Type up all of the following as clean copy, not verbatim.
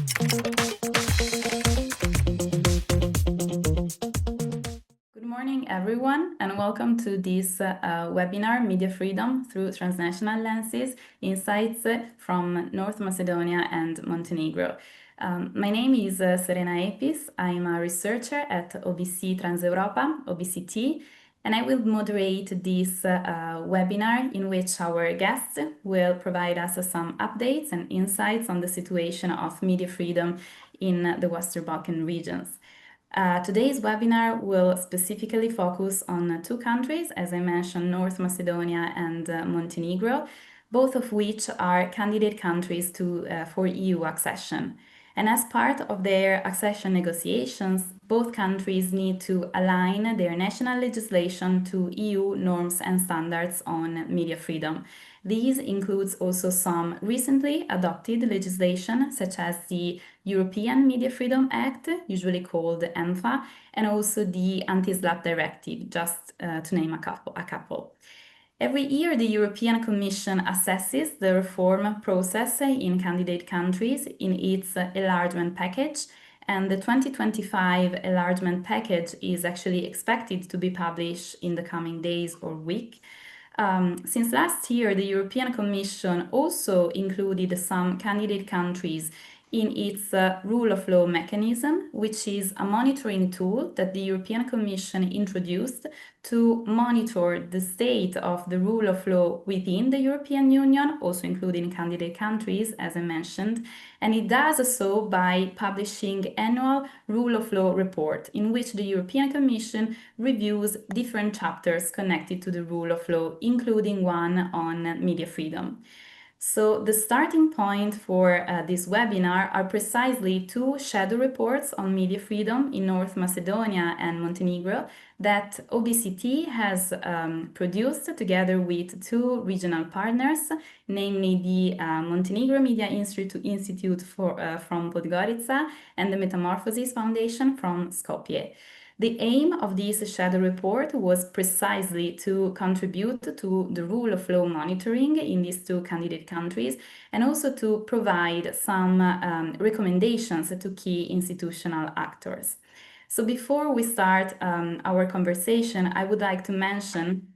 Good morning, everyone, and welcome to this webinar, Media Freedom Through Transnational Lenses, Insights from North Macedonia and Montenegro. My name is Serena Epis. I'm a researcher at OBC Transeuropa, OBCT, and I will moderate this webinar in which our guests will provide us some updates and insights on the situation of media freedom in the Western Balkan regions. Today's webinar will specifically focus on two countries, as I mentioned, North Macedonia and Montenegro, both of which are candidate countries for EU accession. And as part of their accession negotiations, both countries need to align their national legislation to EU norms and standards on media freedom. These includes also some recently adopted legislation, such as the European Media Freedom Act, usually called EMFA, and also the Anti-SLAPP Directive, just to name a couple. Every year, the European Commission assesses the reform process in candidate countries in its enlargement package, and the 2025 enlargement package is actually expected to be published in the coming days or week. Since last year, the European Commission also included some candidate countries in its rule of law mechanism, which is a monitoring tool that the European Commission introduced to monitor the state of the rule of law within the European Union, also including candidate countries, as I mentioned. And it does so by publishing annual rule of law report, in which the European Commission reviews different chapters connected to the rule of law, including one on media freedom. So the starting point for this webinar are precisely two shadow reports on media freedom in North Macedonia and Montenegro that OBCT has produced together with two regional partners, namely the Montenegro Media Institute from Podgorica and the Metamorphosis Foundation from Skopje. The aim of this shadow report was precisely to contribute to the rule of law monitoring in these two candidate countries, and also to provide some recommendations to key institutional actors. So before we start our conversation, I would like to mention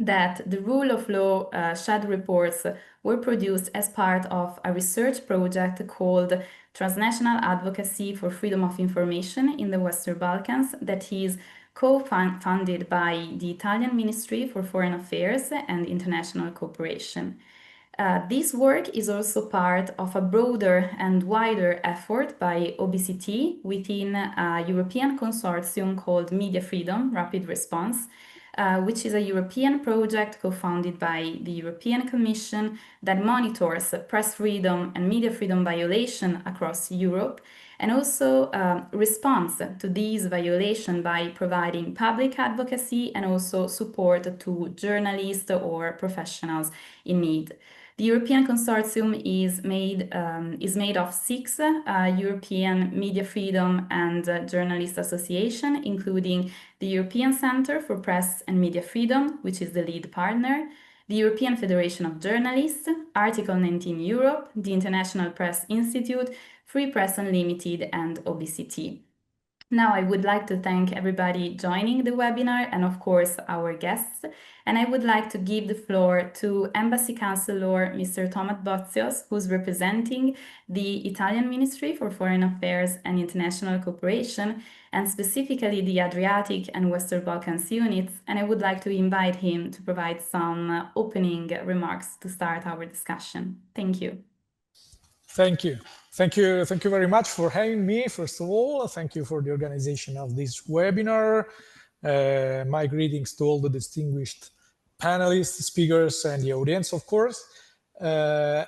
that the rule of law shadow reports were produced as part of a research project called Transnational Advocacy for Freedom of Information in the Western Balkans, that is co-funded by the Italian Ministry for Foreign Affairs and International Cooperation. This work is also part of a broader and wider effort by OBCT within a European consortium called Media Freedom Rapid Response, which is a European project co-founded by the European Commission that monitors press freedom and media freedom violation across Europe, and also responds to these violations by providing public advocacy and also support to journalists or professionals in need. The European consortium is made of 6 European Media Freedom and Journalist Association, including the European Centre for Press and Media Freedom, which is the lead partner, the European Federation of Journalists, Article 19 Europe, the International Press Institute, Free Press Unlimited, and OBCT. Now, I would like to thank everybody joining the webinar and, of course, our guests. And I would like to give the floor to Embassy Counselor Mr. Tomat Bozios, who's representing the Italian Ministry for Foreign Affairs and International Cooperation, and specifically the Adriatic and Western Balkans units. And I would like to invite him to provide some opening remarks to start our discussion. Thank you. Thank you. Thank you very much for having me, first of all. Thank you for the organization of this webinar. My greetings to all the distinguished panelists, speakers, and the audience, of course. Well,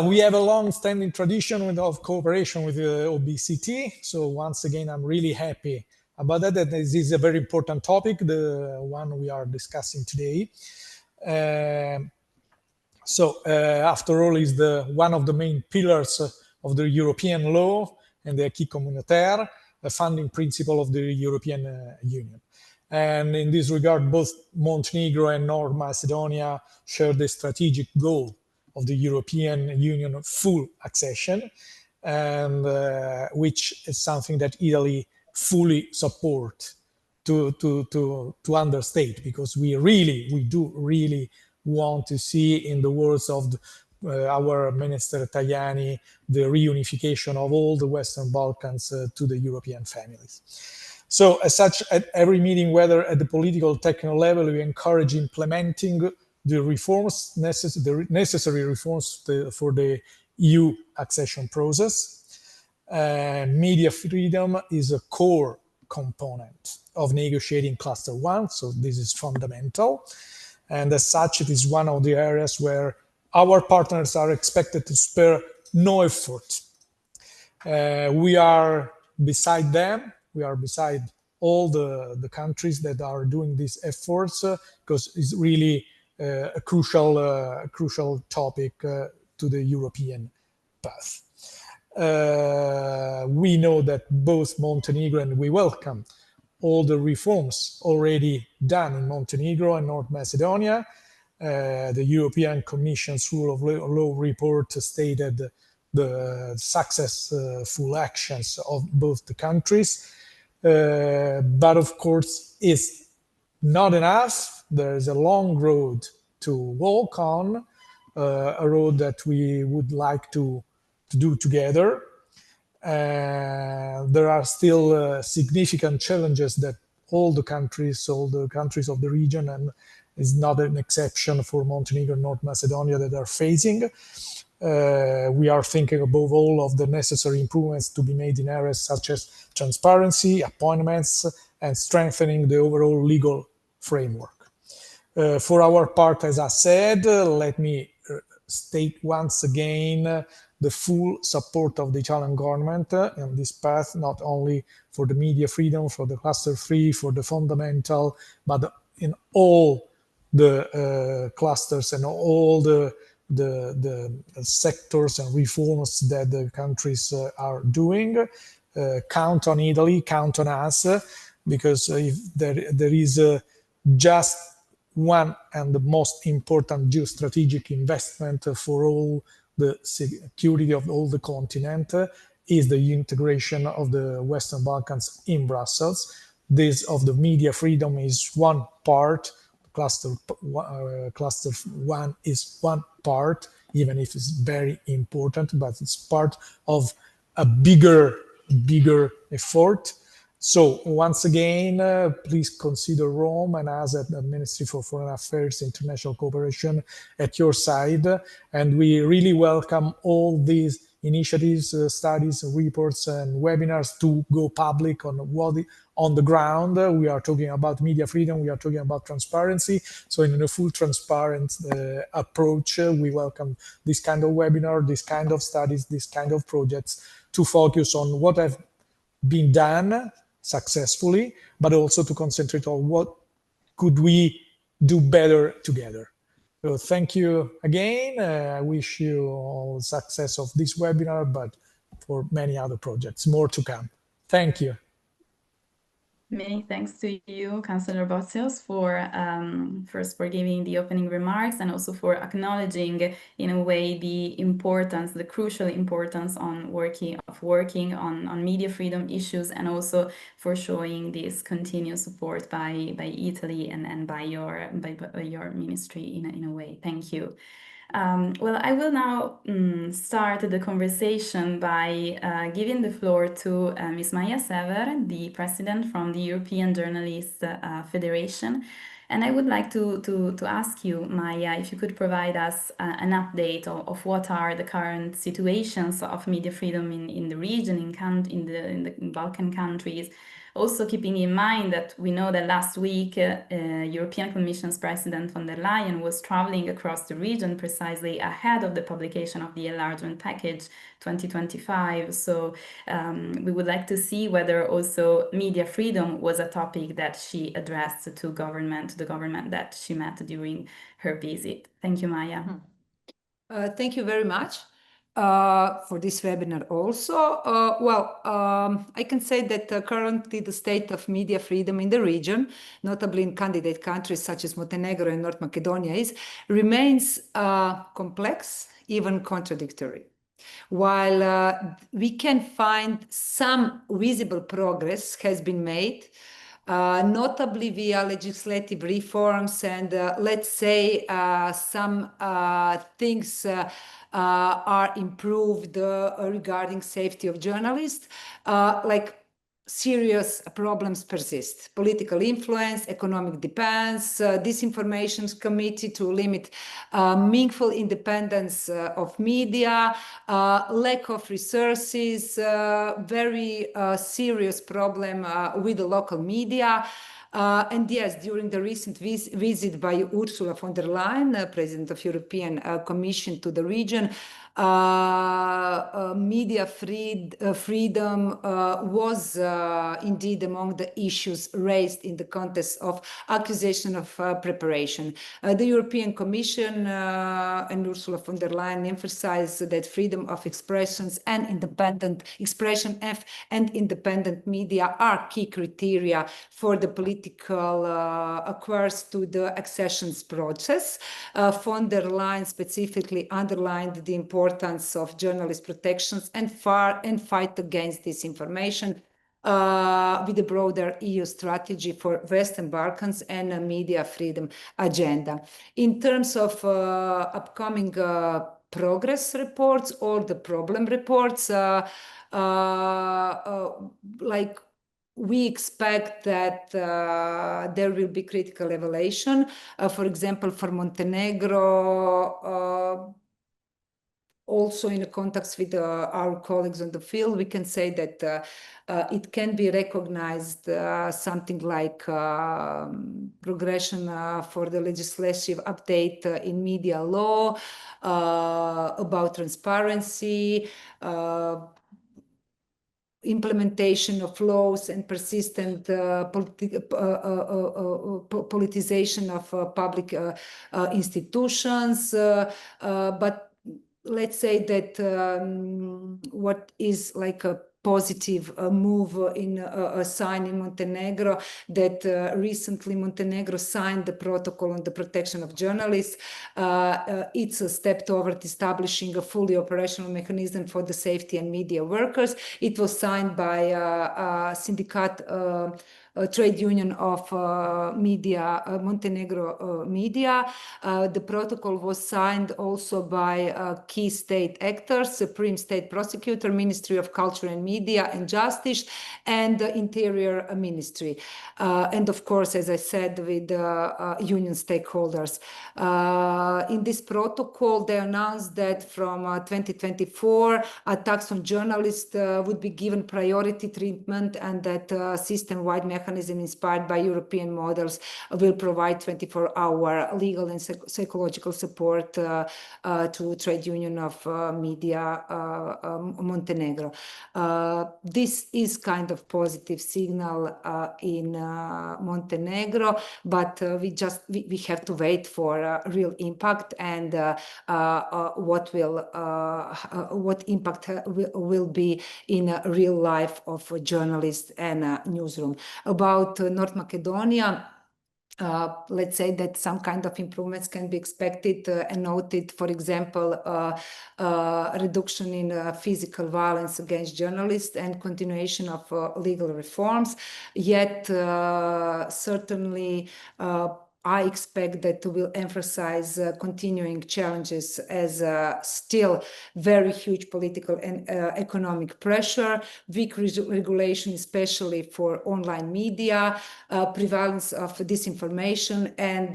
we have a long-standing tradition of cooperation with the OBCT. So once again, I'm really happy about that. This is a very important topic, the one we are discussing today. After all, is one of the main pillars of the European law and the acquis communautaire, the founding principle of the European Union. And in this regard, both Montenegro and North Macedonia share the strategic goal of the European Union full accession, and which is something that Italy fully support to understate, because we do really want to see, in the words of our Minister Tajani, the reunification of all the Western Balkans to the European families. So as such, at every meeting, whether at the political technical level, we encourage implementing the reforms, the necessary reforms for the EU accession process. Media freedom is a core component of negotiating cluster one, so this is fundamental. And as such, it is one of the areas where our partners are expected to spare no effort. We are beside them, we are beside all the countries that are doing these efforts, because it's really a crucial topic to the European path. We know that both Montenegro, and we welcome all the reforms already done in Montenegro and North Macedonia. The European Commission's rule of law report stated the successful actions of both the countries. But of course, it's not enough. There is a long road to walk on, a road that we would like to do together. There are still significant challenges that all the countries of the region, and is not an exception for Montenegro and North Macedonia, that are facing. We are thinking above all of the necessary improvements to be made in areas such as transparency, appointments, and strengthening the overall legal framework. For our part, as I said, let me state once again the full support of the Italian government in this path, not only for the media freedom, for the cluster 3, for the fundamental, but in all the clusters and all the sectors and reforms that the countries are doing. Count on Italy, count on us, because if there is just one and the most important geostrategic investment for all the security of all the continent, is the integration of the Western Balkans in Brussels. This of the media freedom is one part. Cluster 1 is one part, even if it's very important, but it's part of a bigger effort. So once again, please consider Rome and us at the Ministry for Foreign Affairs, International Cooperation at your side. And we really welcome all these initiatives, studies, reports, and webinars to go public on what on the ground. We are talking about media freedom, we are talking about transparency. So in a full transparent approach, we welcome this kind of webinar, this kind of studies, this kind of projects to focus on what have been done successfully, but also to concentrate on what could we do better together. So thank you again. I wish you all success of this webinar, but for many other projects, more to come. Thank you. Many thanks to you, Councillor Bozios, for first for giving the opening remarks, and also for acknowledging, in a way, the importance, the crucial importance on working on media freedom issues, and also for showing this continuous support by Italy and by your ministry in a way. Thank you. Well, I will now start the conversation by giving the floor to Ms. Maja Sever, the president from the European Journalists Federation. And I would like to ask you, Maja, if you could provide us an update of what are the current situations of media freedom in the region, in the Balkan countries. Also keeping in mind that we know that last week European Commission's President von der Leyen was traveling across the region precisely ahead of the publication of the enlargement package 2025. So we would like to see whether also media freedom was a topic that she addressed to the government that she met during her visit. Thank you, Maja. Thank you very much. for this webinar also. I can say that currently the state of media freedom in the region, notably in candidate countries such as Montenegro and North Macedonia, remains complex, even contradictory. While we can find some visible progress has been made, notably via legislative reforms and let's say some things are improved regarding safety of journalists, like serious problems persist. Political influence, economic dependence, disinformation committee to limit meaningful independence of media, lack of resources, very serious problem with the local media. And yes, during the recent visit by Ursula von der Leyen, President of European Commission to the region, media freedom was indeed among the issues raised in the context of accusation of preparation. The European Commission and Ursula von der Leyen emphasized that freedom of expressions and independent expression and independent media are key criteria for the political acquires to the accession process. Von der Leyen specifically underlined the importance of journalist protections and fight against disinformation with a broader EU strategy for Western Balkans and a media freedom agenda. In terms of upcoming progress reports or the problem reports, like we expect that there will be critical evaluation. For example, for Montenegro, also in contact with our colleagues on the field, we can say that it can be recognized something like progression for the legislative update in media law, about transparency, implementation of laws and persistent politicization of public institutions, but let's say that what is like a positive move in a sign in Montenegro, that recently Montenegro signed the protocol on the protection of journalists. It's a step toward establishing a fully operational mechanism for the safety and media workers. It was signed by Syndicat trade union of media, Montenegro media. The protocol was signed also by key state actors, Supreme State Prosecutor, Ministry of Culture and Media and Justice, and the Interior Ministry. And of course, as I said, with union stakeholders. In this protocol, they announced that from 2024, attacks on journalists would be given priority treatment, and that system-wide mechanism inspired by European models will provide 24-hour legal and psychological support to trade union of media Montenegro. This is kind of positive signal in Montenegro, but we have to wait for real impact and what impact will be in real life of journalists and newsroom. About North Macedonia, let's say that some kind of improvements can be expected and noted, for example, reduction in physical violence against journalists and continuation of legal reforms. Yet, certainly, I expect that will emphasize continuing challenges as still very huge political and economic pressure, weak regulation, especially for online media, prevalence of disinformation, and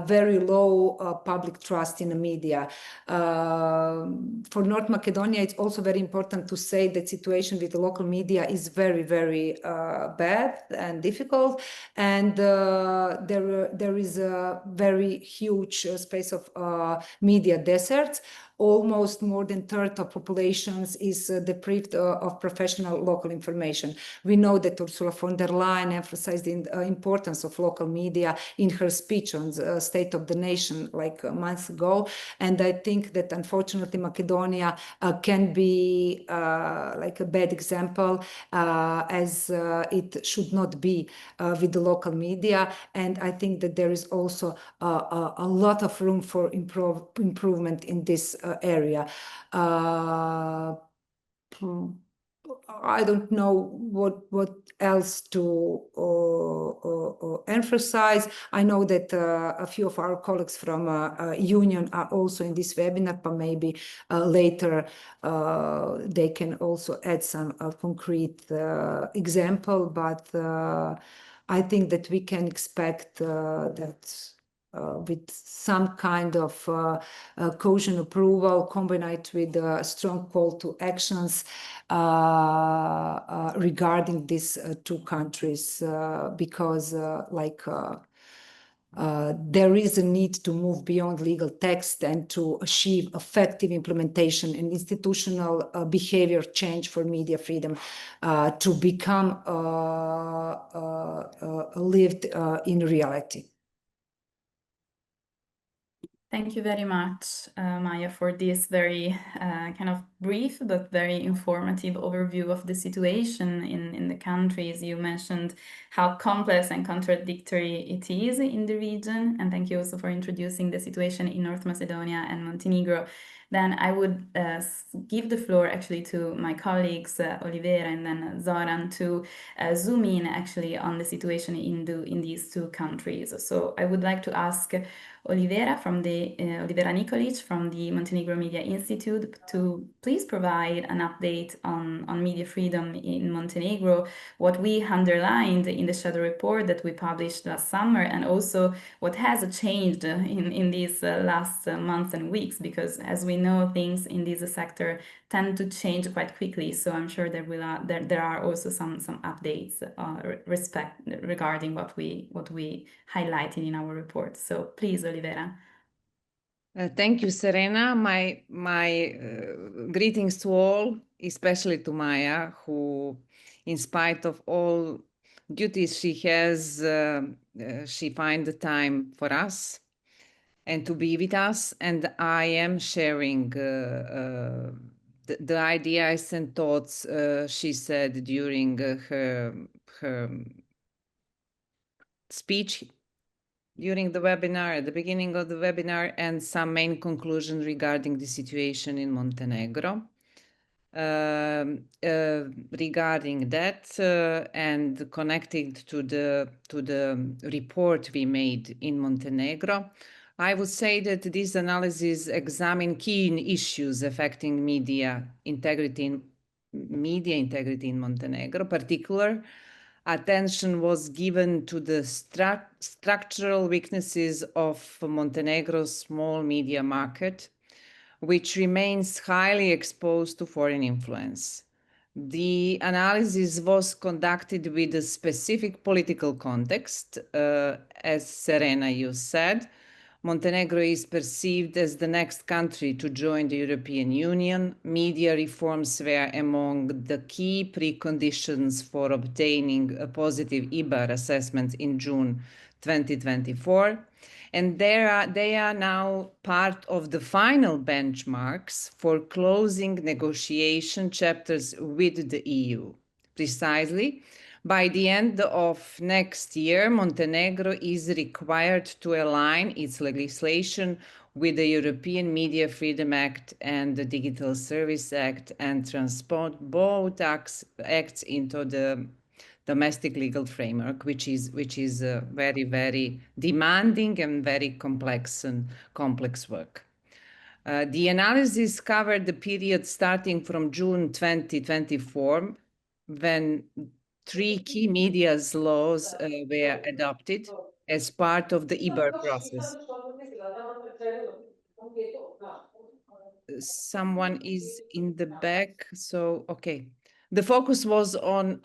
very low public trust in the media. For North Macedonia, it's also very important to say that situation with the local media is very, very bad and difficult, and there is a very huge space of media deserts. almost more than a third of populations is deprived of professional local information. We know that Ursula von der Leyen emphasized the importance of local media in her speech on the State of the Nation like a month ago. And I think that unfortunately Macedonia can be like a bad example, as it should not be with the local media. And I think that there is also a lot of room for improvement in this area. I don't know what else to emphasize. I know that a few of our colleagues from Union are also in this webinar, but maybe later they can also add some concrete example. But I think that we can expect that with some kind of caution approval combined with a strong call to actions regarding these two countries, because there is a need to move beyond legal text and to achieve effective implementation and institutional behavior change for media freedom to become lived in reality. Thank you very much, Maya, for this very kind of brief but very informative overview of the situation in the countries. You mentioned how complex and contradictory it is in the region, and thank you also for introducing the situation in North Macedonia and Montenegro. Then I would give the floor actually to my colleagues, Olivera and then Zoran, to zoom in actually on the situation in these two countries. So I would like to ask Olivera Nikolic from the Montenegro Media Institute to please provide an update on media freedom in Montenegro, what we underlined in the shadow report that we published last summer, and also what has changed in these last months and weeks, because as we know, things in this sector tend to change quite quickly. So I'm sure there are also some updates regarding what we highlighted in our report. So please, Olivera. Thank you, Serena. My greetings to all, especially to Maya, who, in spite of all duties she has, she finds the time for us and to be with us. And I am sharing the ideas and thoughts she said during her speech during the webinar, at the beginning of the webinar, and some main conclusions regarding the situation in Montenegro. Regarding that and connected to the report we made in Montenegro, I would say that this analysis examines key issues affecting media integrity in Montenegro. Particular attention was given to the structural weaknesses of Montenegro's small media market, which remains highly exposed to foreign influence. The analysis was conducted with a specific political context. As Serena, you said, Montenegro is perceived as the next country to join the European Union. Media reforms were among the key preconditions for obtaining a positive IBAR assessment in June 2024. And they are now part of the final benchmarks for closing negotiation chapters with the EU. Precisely, by the end of next year, Montenegro is required to align its legislation with the European Media Freedom Act and the Digital Service Act and transport both acts into the domestic legal framework, which is very, very demanding and very complex work. The analysis covered the period starting from June 2024, when 3 key media laws were adopted as part of the IBAR process. Someone is in the back, so okay. The focus was on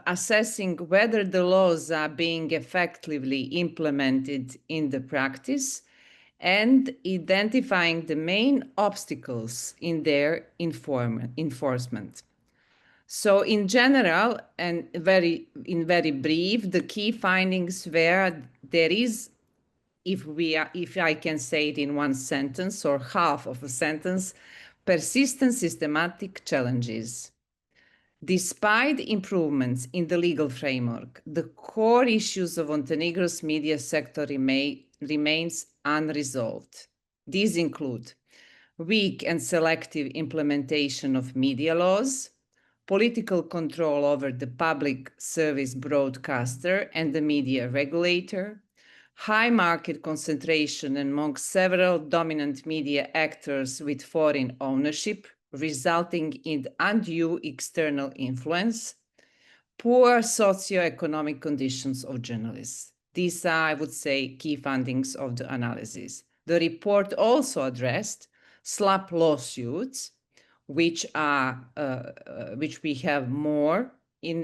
assessing whether the laws are being effectively implemented in the practice and identifying the main obstacles in their enforcement. So in general, and in very brief, the key findings were there is, if I can say it in one sentence or half of a sentence, persistent systematic challenges. Despite improvements in the legal framework, the core issues of Montenegro's media sector remains unresolved. These include weak and selective implementation of media laws, political control over the public service broadcaster and the media regulator, high market concentration among several dominant media actors with foreign ownership, resulting in undue external influence, poor socioeconomic conditions of journalists. These are, I would say, key findings of the analysis. The report also addressed SLAPP lawsuits, which we have more in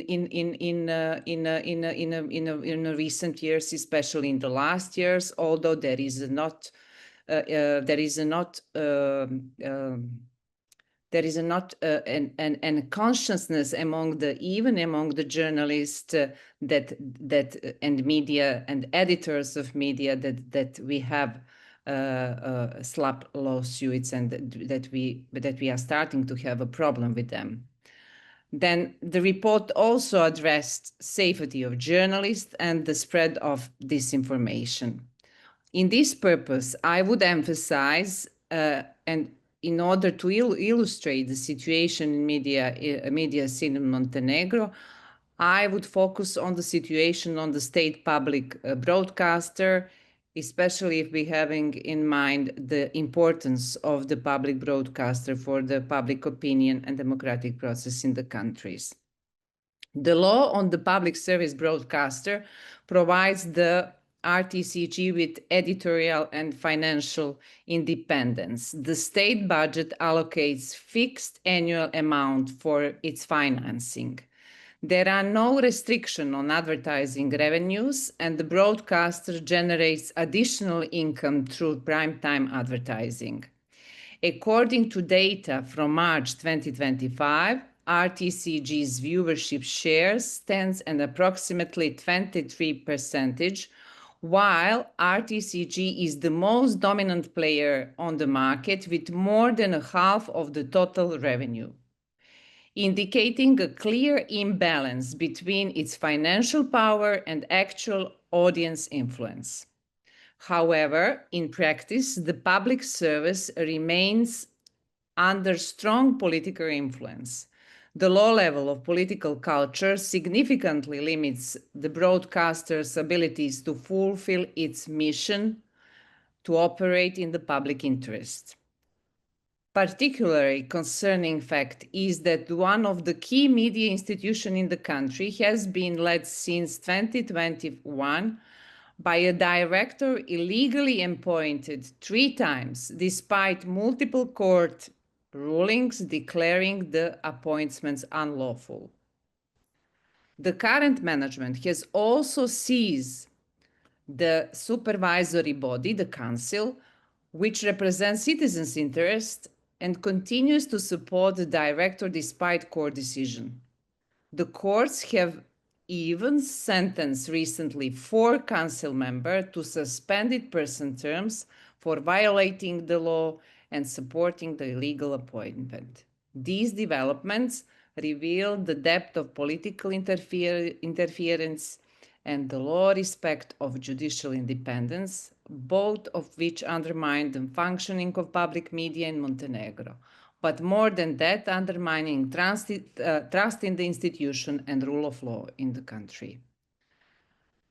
recent years, especially in the last years. Although there is not an consciousness among the journalists and media and editors of media that we have SLAPP lawsuits and that we are starting to have a problem with them. Then the report also addressed safety of journalists and the spread of disinformation. In this purpose, I would emphasize, and in order to illustrate the situation in media scene in Montenegro, I would focus on the situation on the state public broadcaster, especially if we're having in mind the importance of the public broadcaster for the public opinion and democratic process in the countries. The law on the public service broadcaster provides the RTCG with editorial and financial independence. The state budget allocates fixed annual amount for its financing. There are no restrictions on advertising revenues, and the broadcaster generates additional income through primetime advertising. According to data from March 2025, RTCG's viewership share stands at approximately 23%, while RTCG is the most dominant player on the market with more than half of the total revenue, indicating a clear imbalance between its financial power and actual audience influence. However, in practice, the public service remains under strong political influence. The low level of political culture significantly limits the broadcaster's abilities to fulfill its mission to operate in the public interest. Particularly concerning fact is that one of the key media institutions in the country has been led since 2021 by a director illegally appointed 3 times, despite multiple court rulings declaring the appointments unlawful. The current management has also seized the supervisory body, the council, which represents citizens' interest and continues to support the director despite court decision. The courts have even sentenced recently 4 council members to suspended person terms for violating the law and supporting the illegal appointment. These developments reveal the depth of political interference and the low respect of judicial independence, both of which undermine the functioning of public media in Montenegro. But more than that, undermining trust in the institution and rule of law in the country.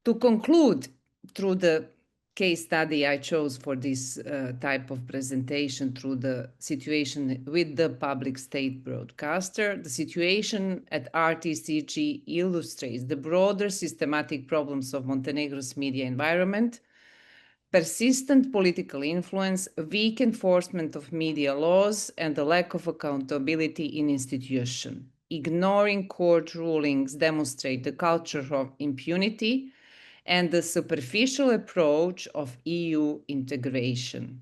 To conclude, through the case study I chose for this type of presentation, through the situation with the public state broadcaster, the situation at RTCG illustrates the broader systematic problems of Montenegro's media environment: persistent political influence, weak enforcement of media laws, and the lack of accountability in institutions. Ignoring court rulings demonstrate the culture of impunity and the superficial approach of EU integration,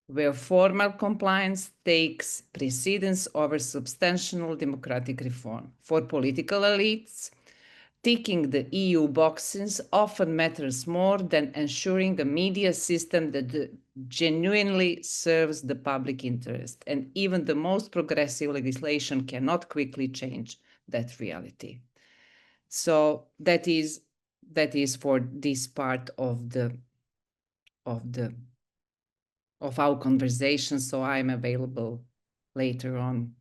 where formal compliance takes precedence over substantial democratic reform. For political elites, ticking the EU boxes often matters more than ensuring a media system that genuinely serves the public interest. And even the most progressive legislation cannot quickly change that reality. So that is for this part of our conversation. So I'm available later on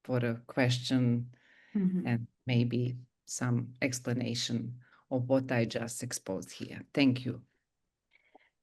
for a question and maybe some explanation of what I just exposed here. Thank you.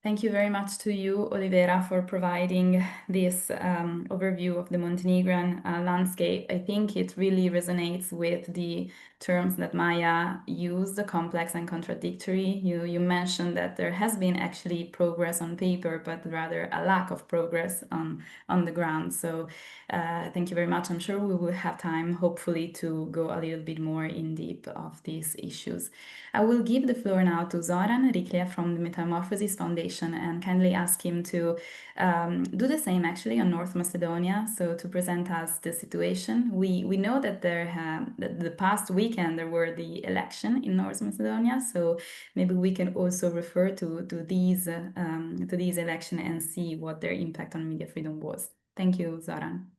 Thank you very much to you, Olivera, for providing this overview of the Montenegrin landscape. I think it really resonates with the terms that Maya used, complex and contradictory. You mentioned that there has been actually progress on paper, but rather a lack of progress on the ground. So thank you very much. I'm sure we will have time, hopefully, to go a little bit more in deep of these issues. I will give the floor now to Zoran Riklia from the Metamorphosis Foundation and kindly ask him to do the same actually on North Macedonia, so to present us the situation. We know that the past weekend there were the election in North Macedonia, so maybe we can also refer to these election and see what their impact on media freedom was. Thank you, Zoran.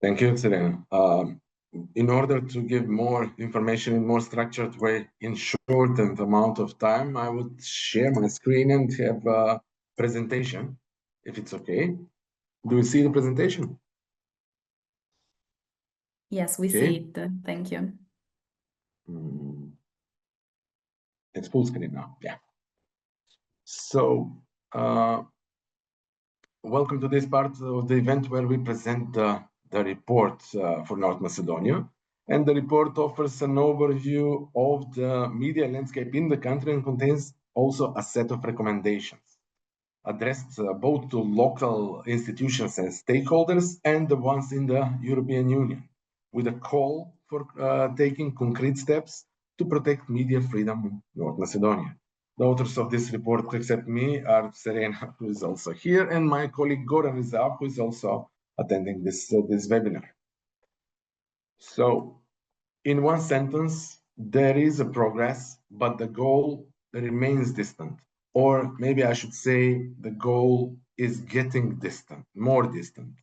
Thank you, Serena. In order to give more information in more structured way in shortened amount of time, I would share my screen and have a presentation, if it's okay. Do you see the presentation? Yes, we see it. Thank you. It's full screen now. Yeah. So, welcome to this part of the event where we present the report for North Macedonia. And the report offers an overview of the media landscape in the country and contains also a set of recommendations addressed both to local institutions and stakeholders and the ones in the European Union, with a call for taking concrete steps to protect media freedom in North Macedonia. The authors of this report, except me, are Serena, who is also here, and my colleague Goran Rizab, who is also attending this webinar. So, in one sentence, there is a progress, but the goal remains distant. Or maybe I should say the goal is getting distant, more distant.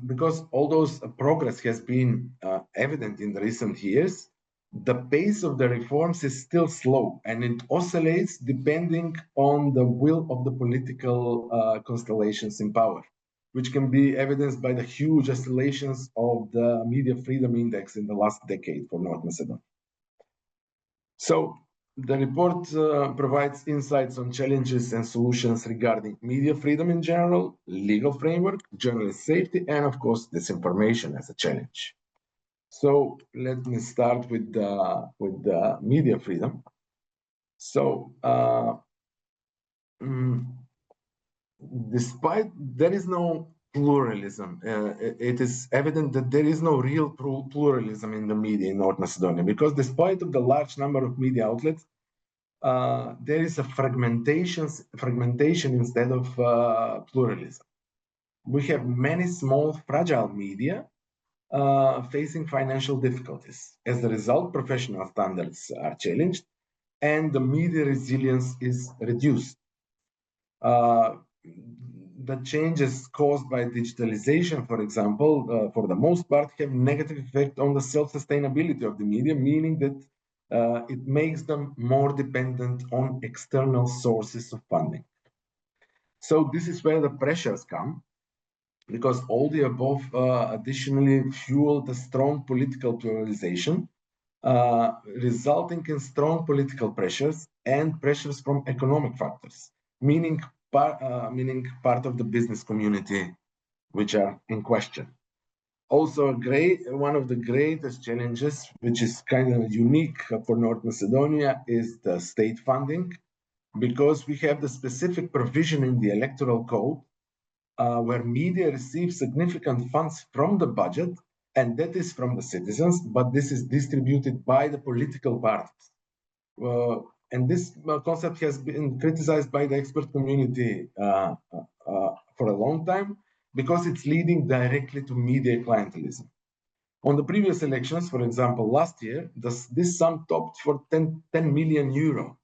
Because all those progress has been evident in the recent years, the pace of the reforms is still slow and it oscillates depending on the will of the political constellations in power, which can be evidenced by the huge oscillations of the media freedom index in the last decade for North Macedonia. So the report provides insights on challenges and solutions regarding media freedom in general, legal framework, journalist safety, and of course, disinformation as a challenge. So let me start with the media freedom. So despite there is no pluralism, it is evident that there is no real pluralism in the media in North Macedonia, because despite of the large number of media outlets, there is a fragmentation instead of pluralism. We have many small, fragile media facing financial difficulties. As a result, professional standards are challenged and the media resilience is reduced. The changes caused by digitalization, for example, for the most part, have negative effect on the self-sustainability of the media, meaning that it makes them more dependent on external sources of funding. So this is where the pressures come, because all the above additionally fuel the strong political pluralization, resulting in strong political pressures and pressures from economic factors, meaning part of the business community, which are in question. Also, one of the greatest challenges, which is kind of unique for North Macedonia, is the state funding, because we have the specific provision in the electoral code where media receives significant funds from the budget, and that is from the citizens, but this is distributed by the political parties. And this concept has been criticized by the expert community for a long time because it's leading directly to media clientelism. On the previous elections, for example, last year, this sum topped for 10 million euro.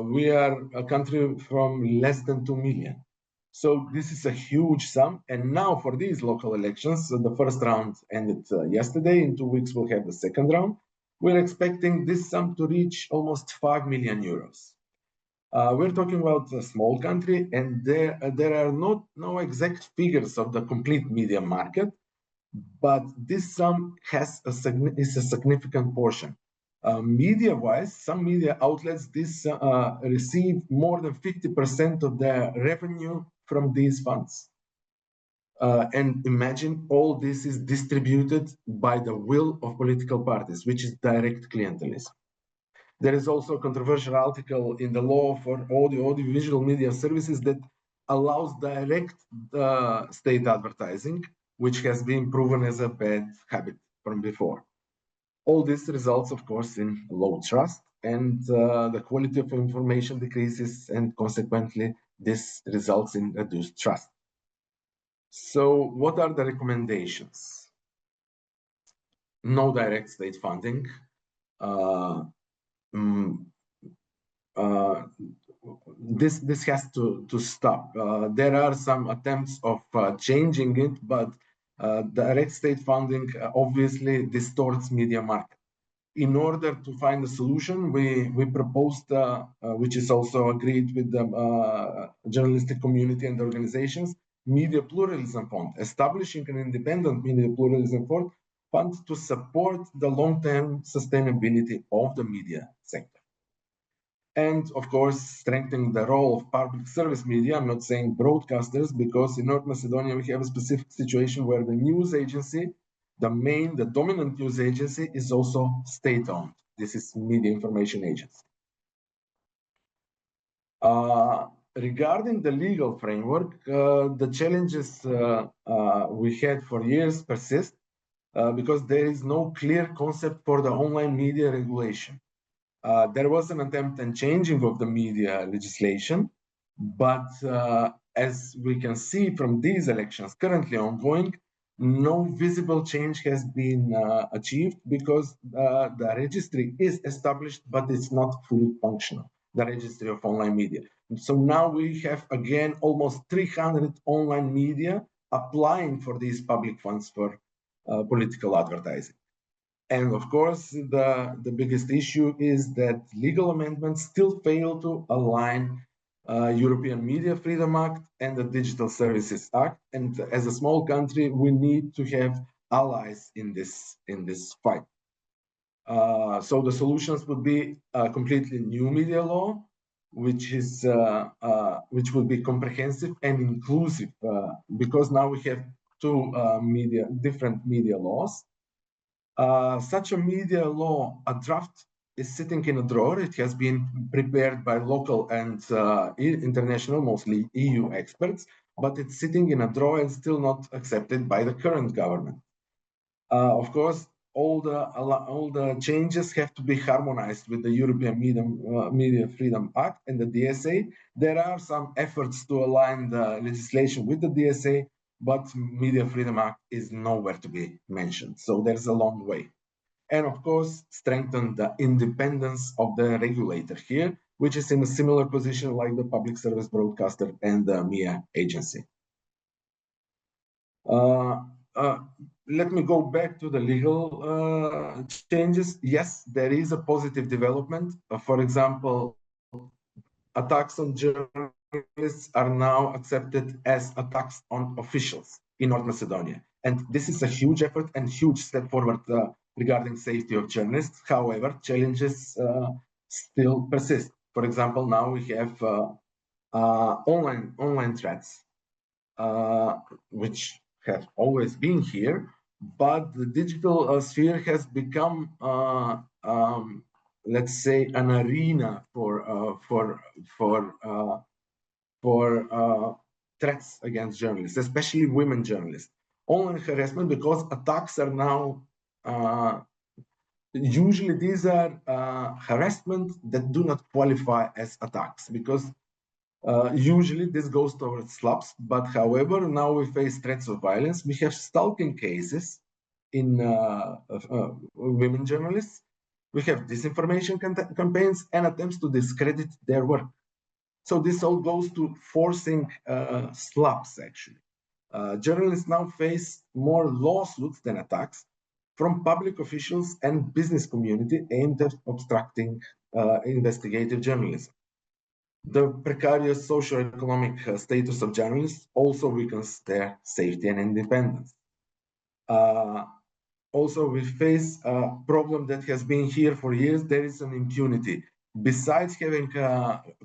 We are a country from less than 2 million. So this is a huge sum. And now for these local elections, the first round ended yesterday. In 2 weeks, we'll have the second round. We're expecting this sum to reach almost 5 million euros. We're talking about a small country, and there are no exact figures of the complete media market, but this sum is a significant portion. Media-wise, some media outlets receive more than 50% of their revenue from these funds. And imagine all this is distributed by the will of political parties, which is direct clientelism. There is also a controversial article in the law for audiovisual media services that allows direct state advertising, which has been proven as a bad habit from before. All this results, of course, in low trust, and the quality of information decreases, and consequently, this results in reduced trust. So what are the recommendations? No direct state funding. This has to stop. There are some attempts of changing it, but direct state funding obviously distorts media market. In order to find a solution, we proposed, which is also agreed with the journalistic community and organizations, Media Pluralism Fund, establishing an independent Media Pluralism Fund to support the long-term sustainability of the media sector. And of course, strengthening the role of public service media. I'm not saying broadcasters, because in North Macedonia, we have a specific situation where the news agency, the dominant news agency, is also state-owned. This is Media Information Agency. Regarding the legal framework, the challenges we had for years persist because there is no clear concept for the online media regulation. There was an attempt at changing of the media legislation, but as we can see from these elections currently ongoing, no visible change has been achieved because the registry is established, but it's not fully functional, the registry of online media. So now we have again almost 300 online media applying for these public funds for political advertising. And of course, the biggest issue is that legal amendments still fail to align European Media Freedom Act and the Digital Services Act. And as a small country, we need to have allies in this fight. So the solutions would be a completely new media law, which would be comprehensive and inclusive, because now we have two different media laws. Such a media law, a draft, is sitting in a drawer. It has been prepared by local and international, mostly EU experts, but it's sitting in a drawer and still not accepted by the current government. Of course, all the changes have to be harmonized with the European Media Freedom Act and the DSA. There are some efforts to align the legislation with the DSA, but Media Freedom Act is nowhere to be mentioned. So there's a long way. And of course, strengthen the independence of the regulator here, which is in a similar position like the public service broadcaster and the MIA agency. Let me go back to the legal changes. Yes, there is a positive development. For example, attacks on journalists are now accepted as attacks on officials in North Macedonia. And this is a huge effort and huge step forward regarding safety of journalists. However, challenges still persist. For example, now we have online threats, which have always been here, but the digital sphere has become, let's say, an arena for threats against journalists, especially women journalists. online harassment because attacks are now usually these are harassment that do not qualify as attacks, because usually this goes towards slaps. But however, now we face threats of violence. We have stalking cases in women journalists. We have disinformation campaigns and attempts to discredit their work. So this all goes to forcing slaps, actually. Journalists now face more lawsuits than attacks from public officials and business community aimed at obstructing investigative journalism. The precarious socio-economic status of journalists also weakens their safety and independence. Also, we face a problem that has been here for years. There is an impunity. Besides having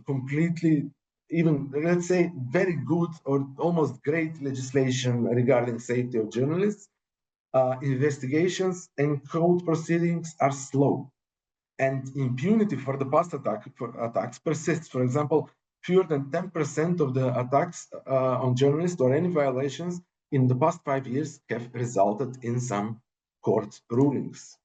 completely, even, let's say, very good or almost great legislation regarding safety of journalists, investigations and court proceedings are slow. And impunity for the past attacks persists. For example, fewer than 10% of the attacks on journalists or any violations in the past 5 years have resulted in some court rulings.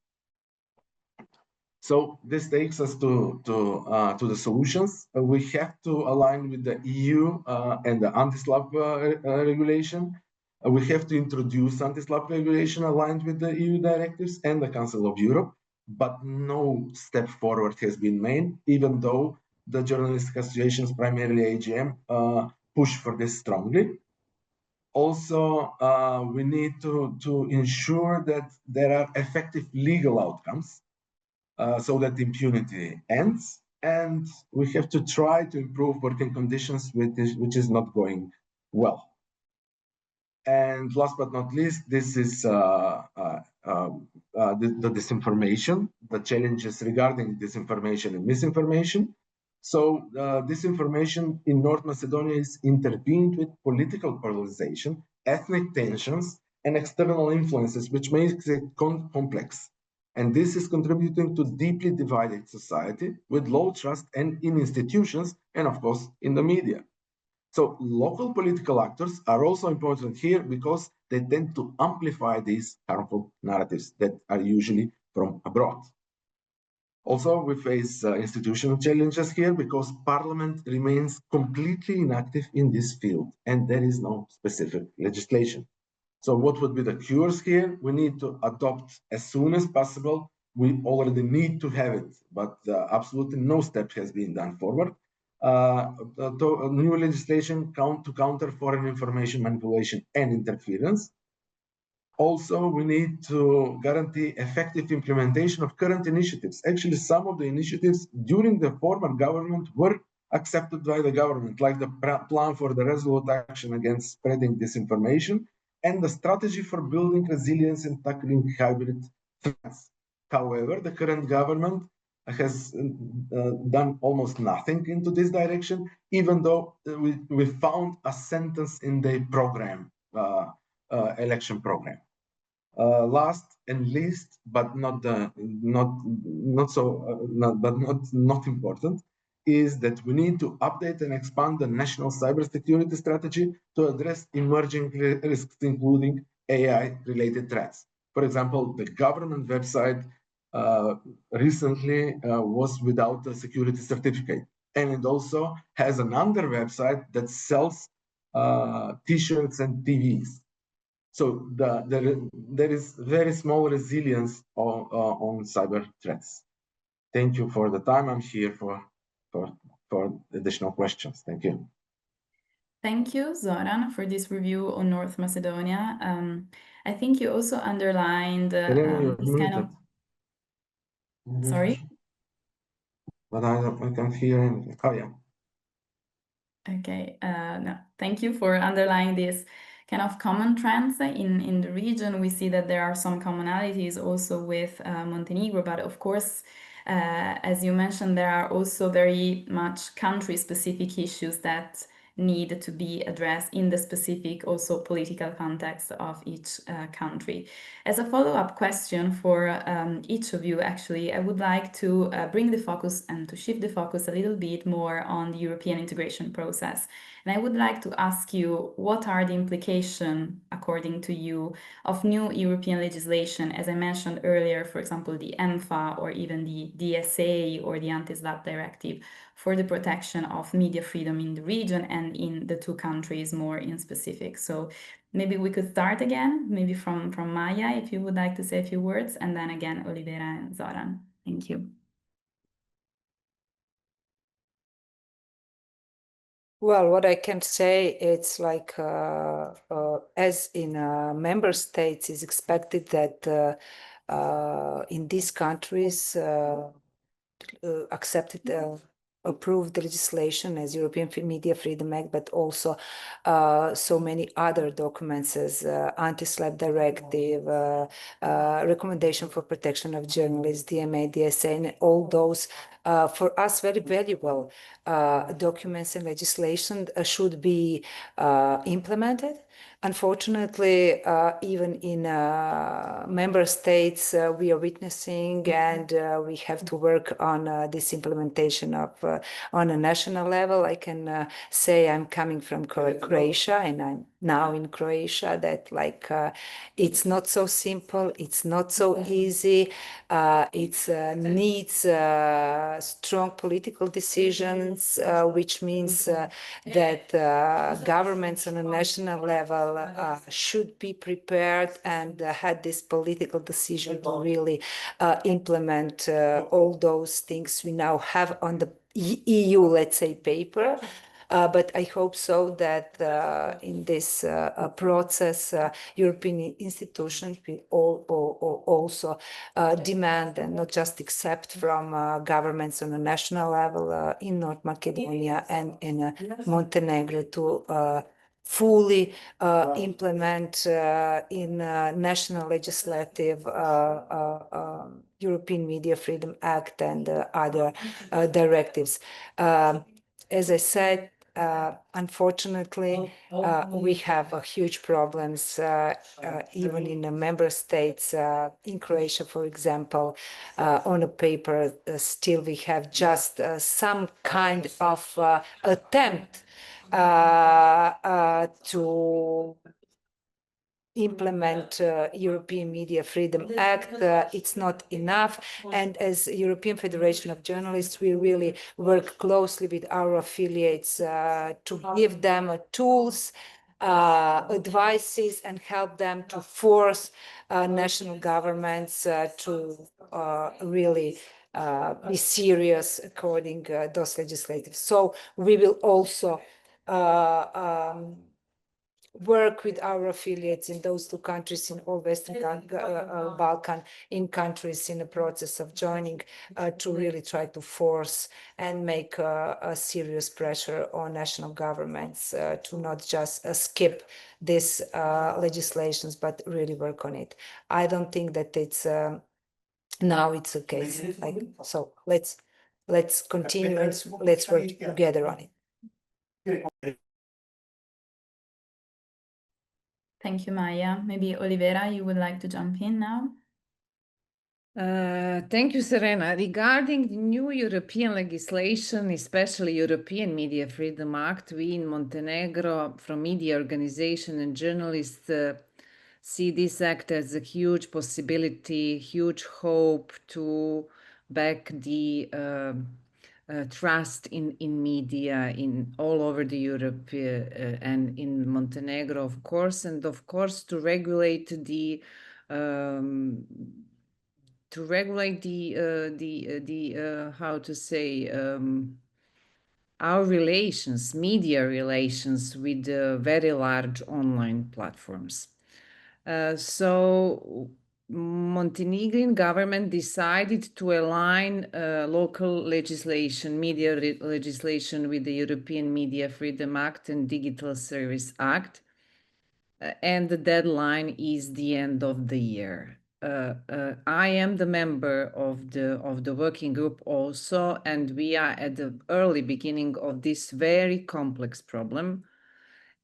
So this takes us to the solutions. We have to align with the EU and the anti-SLAPP regulation. We have to introduce anti-SLAPP regulation aligned with the EU directives and the Council of Europe, but no step forward has been made, even though the journalistic associations, primarily AGM, push for this strongly. Also, we need to ensure that there are effective legal outcomes so that impunity ends, and we have to try to improve working conditions, which is not going well. And last but not least, this is the disinformation, the challenges regarding disinformation and misinformation. So disinformation in North Macedonia is intervened with political polarization, ethnic tensions, and external influences, which makes it complex. And this is contributing to deeply divided society with low trust in institutions and, of course, in the media. So local political actors are also important here because they tend to amplify these harmful narratives that are usually from abroad. Also, we face institutional challenges here because Parliament remains completely inactive in this field and there is no specific legislation. So what would be the cures here? We need to adopt as soon as possible. We already need to have it, but absolutely no step has been done forward. New legislation to counter foreign information manipulation and interference. Also, we need to guarantee effective implementation of current initiatives. Actually, some of the initiatives during the former government were accepted by the government, like the plan for the resolute action against spreading disinformation and the strategy for building resilience and tackling hybrid threats. However, the current government has done almost nothing into this direction, even though we found a sentence in the program, election program. Last and least, but not important, is that we need to update and expand the national cybersecurity strategy to address emerging risks, including AI-related threats. For example, the government website recently was without a security certificate, and it also has another website that sells T-shirts and TVs. So there is very small resilience on cyber threats. Thank you for the time. I'm here for additional questions. Thank you. Thank you, Zoran, for this review on North Macedonia. I think you also underlined this kind of... Sorry? But I can't hear anything. Oh, yeah. Okay, no, thank you for underlining this kind of common trends in the region. We see that there are some commonalities also with Montenegro, but of course, as you mentioned, there are also very much country-specific issues that need to be addressed in the specific also political context of each country. As a follow-up question for each of you, actually, I would like to bring the focus and to shift the focus a little bit more on the European integration process. And I would like to ask you, what are the implications, according to you, of new European legislation, as I mentioned earlier, for example, the EMFA or even the DSA or the Anti-SLAPP directive, for the protection of media freedom in the region and in the two countries more in specific? So maybe we could start again, maybe from Maya, if you would like to say a few words, and then again, Olivera and Zoran. Thank you. Well, what I can say, it's like as in member states, is expected that in these countries accepted approved legislation as European Media Freedom Act, but also so many other documents as Anti-SLAPP Directive, Recommendation for Protection of Journalists, DMA, DSA, and all those for us very valuable documents and legislation should be implemented. Unfortunately, even in member states, we are witnessing, and we have to work on this implementation of on a national level. I can say I'm coming from Croatia, and I'm now in Croatia, that like it's not so simple, it's not so easy. It needs strong political decisions, which means that governments on a national level should be prepared and had this political decision to really implement all those things we now have on the EU, let's say, paper. But I hope so that in this process, European institutions will also demand and not just accept from governments on a national level in North Macedonia and in Montenegro to fully implement in national legislative European Media Freedom Act and other directives. As I said, unfortunately, we have huge problems even in the member states. In Croatia, for example, on a paper, still we have just some kind of attempt to implement European Media Freedom Act. It's not enough. And as European Federation of Journalists, we really work closely with our affiliates to give them tools, advices, and help them to force national governments to really be serious according those legislatives. So we will also work with our affiliates in those two countries, in all Western Balkan, in countries in the process of joining, to really try to force and make a serious pressure on national governments to not just skip these legislations, but really work on it. I don't think that it's now it's a case. Like, so let's continue and let's work together on it. Thank you, Maya. Maybe Olivera, you would like to jump in now? Thank you, Serena. Regarding the new European legislation, especially European Media Freedom Act, we in Montenegro, from media organization and journalists, see this act as a huge possibility, huge hope to back the trust in media in all over the Europe and in Montenegro, of course, and of course to regulate the how to say our relations, media relations with very large online platforms. So Montenegrin government decided to align local legislation, media legislation, with the European Media Freedom Act and Digital Service Act, and the deadline is the end of the year. I am the member of the working group also, and we are at the early beginning of this very complex problem.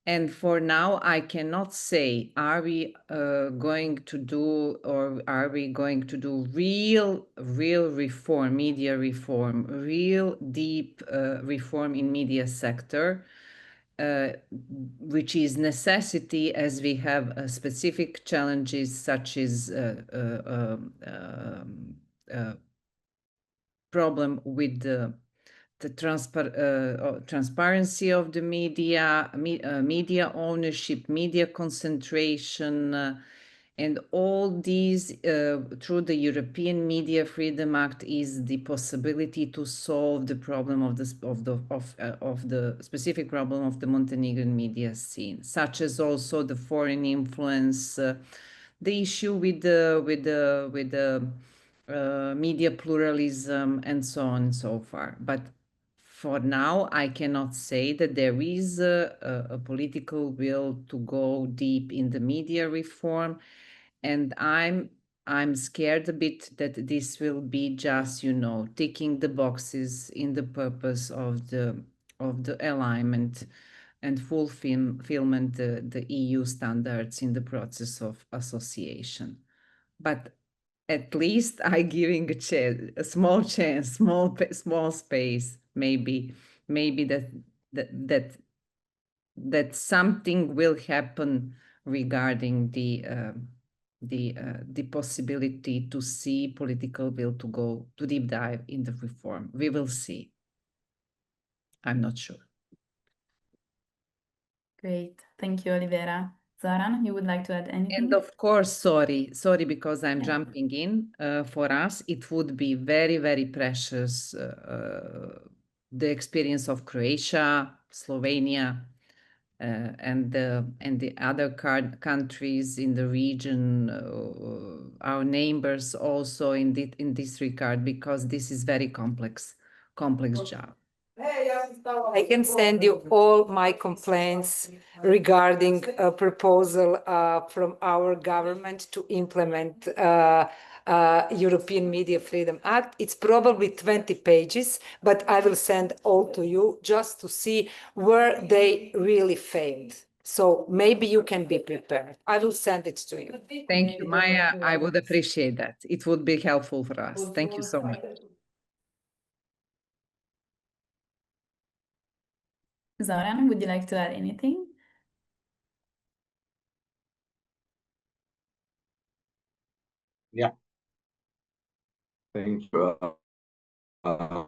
And for now, I cannot say, are we going to do, or are we going to do real reform, media reform, real deep reform in media sector? which is necessity as we have specific challenges such as problem with the transparency of the media, media ownership, media concentration, and all these through the European Media Freedom Act is the possibility to solve the problem of the specific problem of the Montenegrin media scene, such as also the foreign influence, the issue with the media pluralism, and so on and so forth. But for now, I cannot say that there is a political will to go deep in the media reform, and I'm scared a bit that this will be just, you know, ticking the boxes in the purpose of the alignment and fulfillment the EU standards in the process of association. But at least I giving a chance, a small chance, small space, maybe that something will happen regarding the possibility to see political will to go to deep dive in the reform. We will see. I'm not sure. Great. Thank you, Olivera. Zoran, you would like to add anything? And of course, sorry, because I'm jumping in. For us, it would be very, very precious, the experience of Croatia, Slovenia, and the other countries in the region, our neighbors also in this regard, because this is very complex job. I can send you all my complaints regarding a proposal from our government to implement European Media Freedom Act. It's probably 20 pages, but I will send all to you just to see where they really failed. So maybe you can be prepared. I will send it to you. Thank you, Maya. I would appreciate that. It would be helpful for us. Thank you so much. Zoran, would you like to add anything? Yeah. Thank you. I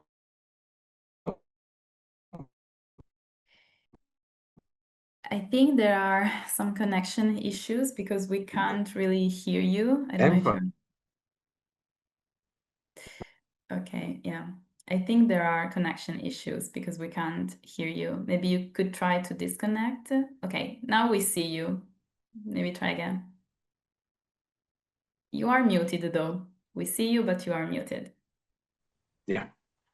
think there are some connection issues because we can't really hear you. I don't know if you're... Okay, yeah. I think there are connection issues because we can't hear you. Maybe you could try to disconnect. Okay, now we see you. Maybe try again. You are muted though. We see you, but you are muted. Yeah.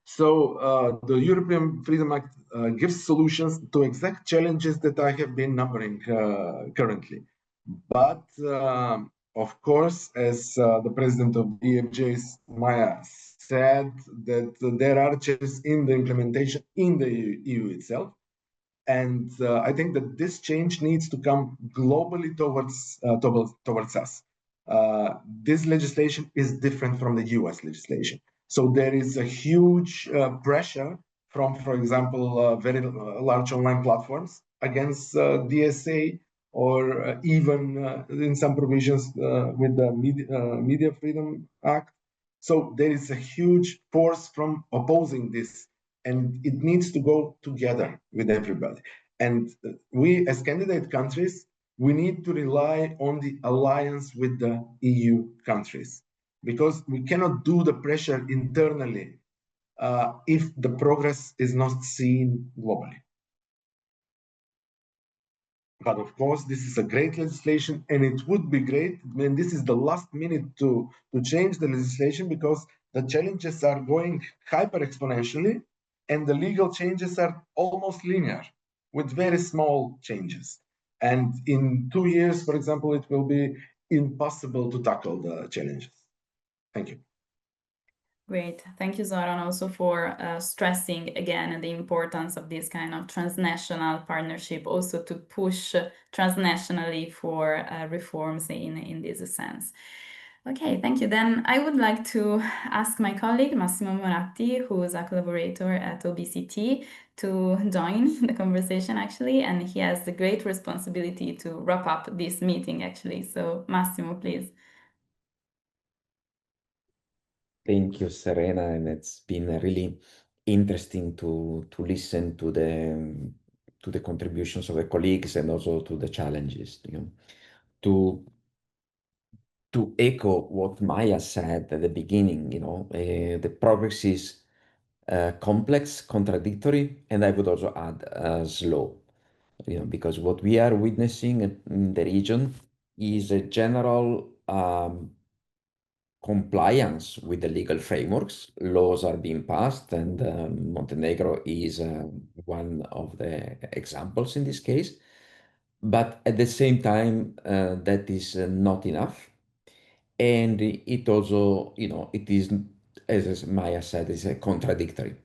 So the European Freedom Act gives solutions to exact challenges that I have been numbering currently. But of course, as the president of EFJ, Maya, said, that there are changes in the implementation in the EU itself. And I think that this change needs to come globally towards us. This legislation is different from the US legislation. So there is a huge pressure from, for example, very large online platforms against DSA, or even in some provisions with the Media Freedom Act. So there is a huge force from opposing this, and it needs to go together with everybody. And we, as candidate countries, we need to rely on the alliance with the EU countries, because we cannot do the pressure internally if the progress is not seen globally. But of course, this is a great legislation, and it would be great when this is the last minute to change the legislation, because the challenges are going hyper exponentially, and the legal changes are almost linear with very small changes. And in 2 years, for example, it will be impossible to tackle the challenges. Thank you. Great. Thank you, Zoran, also for stressing again the importance of this kind of transnational partnership, also to push transnationally for reforms in this sense. Okay, thank you. Then I would like to ask my colleague Massimo Moratti, who is a collaborator at OBCT, to join the conversation actually, and he has the great responsibility to wrap up this meeting actually. So Massimo, please. Thank you, Serena, and it's been really interesting to listen to the contributions of the colleagues and also to the challenges. To echo what Maya said at the beginning, the progress is complex, contradictory, and I would also add slow. Because what we are witnessing in the region is a general compliance with the legal frameworks. Laws are being passed, and Montenegro is one of the examples in this case. But at the same time, that is not enough. And it also, it is, as Maya said, is contradictory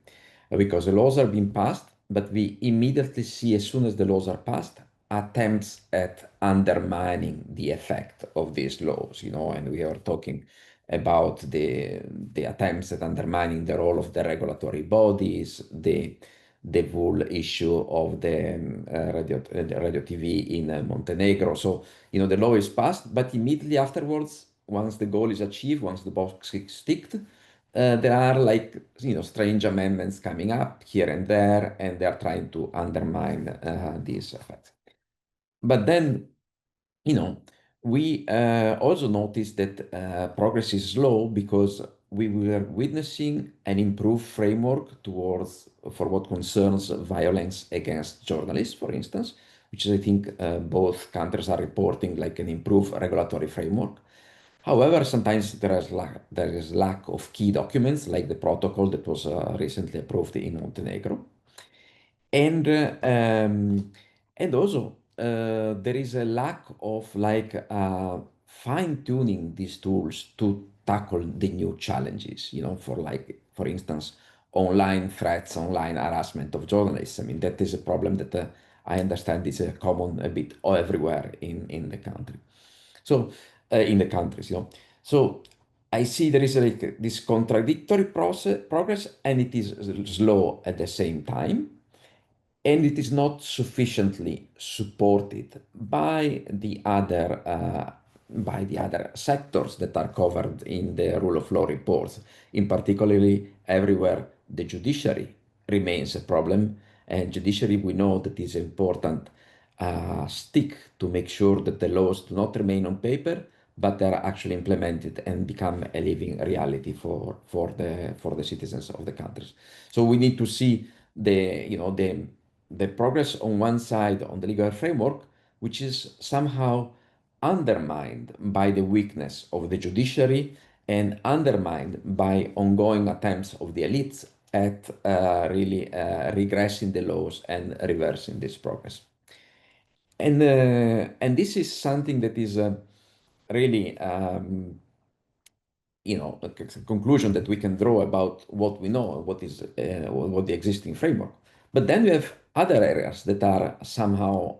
because the laws are being passed, but we immediately see, as soon as the laws are passed, attempts at undermining the effect of these laws, and we are talking about the attempts at undermining the role of the regulatory bodies, the whole issue of the radio TV in Montenegro. So, the law is passed, but immediately afterwards, once the goal is achieved, once the box is ticked, there are strange amendments coming up here and there, and they are trying to undermine these effects. But then, we also noticed that progress is slow because we were witnessing an improved framework for what concerns violence against journalists, for instance, which I think both countries are reporting like an improved regulatory framework. However, sometimes there is lack of key documents like the protocol that was recently approved in Montenegro. And also there is a lack of fine-tuning these tools to tackle the new challenges, for instance, online threats, online harassment of journalists. I mean, that is a problem that I understand is common a bit everywhere in the country. So in the countries, So I see there is this contradictory progress, and it is slow at the same time, and it is not sufficiently supported by the other sectors that are covered in the rule of law reports. In particularly, everywhere the judiciary remains a problem, and judiciary, we know that is important stick to make sure that the laws do not remain on paper, but they are actually implemented and become a living reality for the citizens of the countries. So we need to see the progress on one side on the legal framework, which is somehow undermined by the weakness of the judiciary and undermined by ongoing attempts of the elites at really regressing the laws and reversing this progress. And this is something that is really a conclusion that we can draw about what we know, what the existing framework. But then we have other areas that are somehow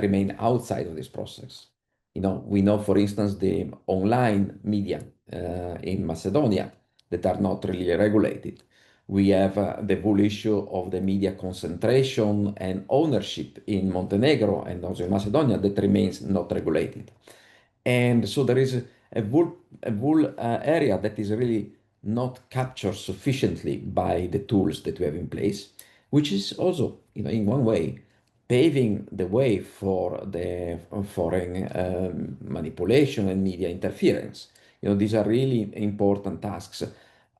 remain outside of this process. We know, for instance, the online media in Macedonia that are not really regulated. We have the whole issue of the media concentration and ownership in Montenegro and also in Macedonia that remains not regulated. And so there is a whole area that is really not captured sufficiently by the tools that we have in place, which is also, in one way, paving the way for the foreign manipulation and media interference. These are really important tasks.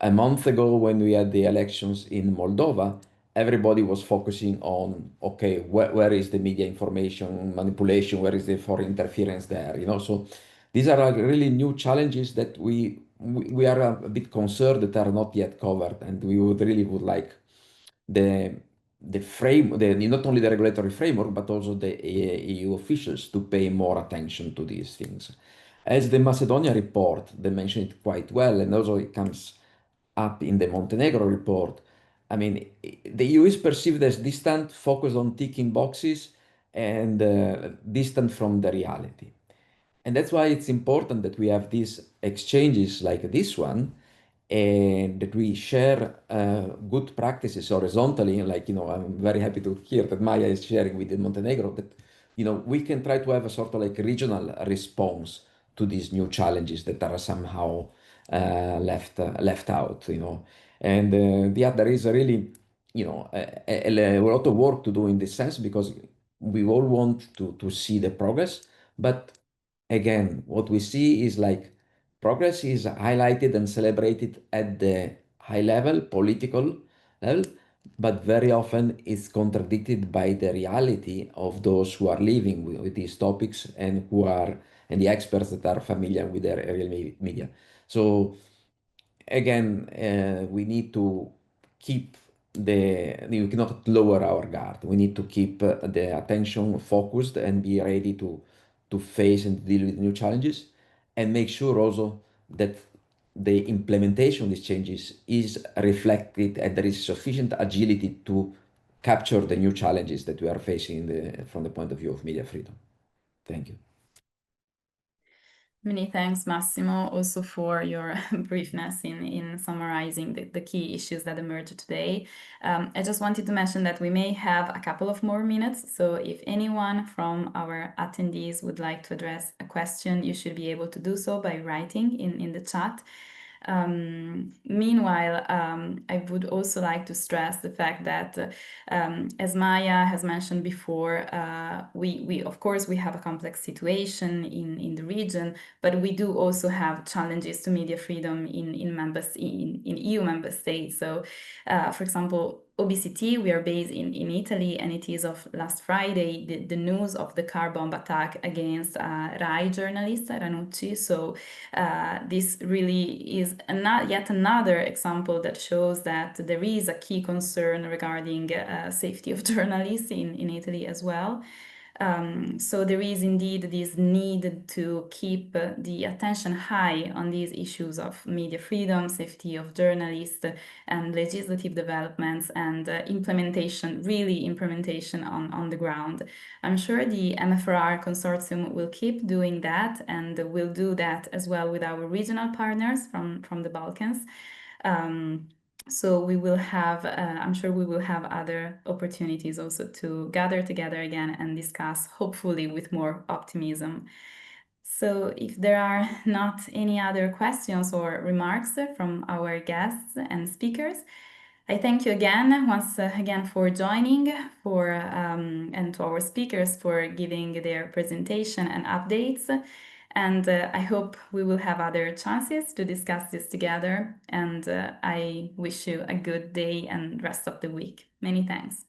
A month ago, when we had the elections in Moldova, everybody was focusing on, okay, where is the media information manipulation? Where is the foreign interference there? So these are really new challenges that we are a bit concerned that are not yet covered, and we would like not only the regulatory framework, but also the EU officials to pay more attention to these things. As the Macedonia report, they mention it quite well, and also it comes up in the Montenegro report. I mean, the EU is perceived as distant, focused on ticking boxes, and distant from the reality. And that's why it's important that we have these exchanges like this one, and that we share good practices horizontally. Like, I'm very happy to hear that Maya is sharing with Montenegro that, we can try to have a sort of like regional response to these new challenges that are somehow left out, And yeah, there is a really, a lot of work to do in this sense, because we all want to see the progress. But again, what we see is like progress is highlighted and celebrated at the high level, political level, but very often it's contradicted by the reality of those who are living with these topics and and the experts that are familiar with the real media. So again, we need to keep we cannot lower our guard. We need to keep the attention focused and be ready to face and deal with new challenges, and make sure also that the implementation of these changes is reflected and there is sufficient agility to capture the new challenges that we are facing from the point of view of media freedom. Thank you. Many thanks, Massimo, also for your briefness in summarizing the key issues that emerged today. I just wanted to mention that we may have a couple of more minutes, so if anyone from our attendees would like to address a question, you should be able to do so by writing in the chat. Meanwhile, I would also like to stress the fact that, as Maya has mentioned before, we of course we have a complex situation in the region, but we do also have challenges to media freedom in EU member states. So, for example, OBCT, we are based in Italy, and it is of last Friday, the news of the car bomb attack against Rai journalist Ranucci. So this really is yet another example that shows that there is a key concern regarding safety of journalists in Italy as well. So there is indeed this need to keep the attention high on these issues of media freedom, safety of journalists, and legislative developments, and implementation on the ground. I'm sure the MFRR consortium will keep doing that, and will do that as well with our regional partners from the Balkans. So we will have, I'm sure we will have other opportunities also to gather together again and discuss, hopefully with more optimism. So if there are not any other questions or remarks from our guests and speakers, I thank you once again for joining, and to our speakers for giving their presentation and updates. And I hope we will have other chances to discuss this together. And I wish you a good day and rest of the week. Many thanks.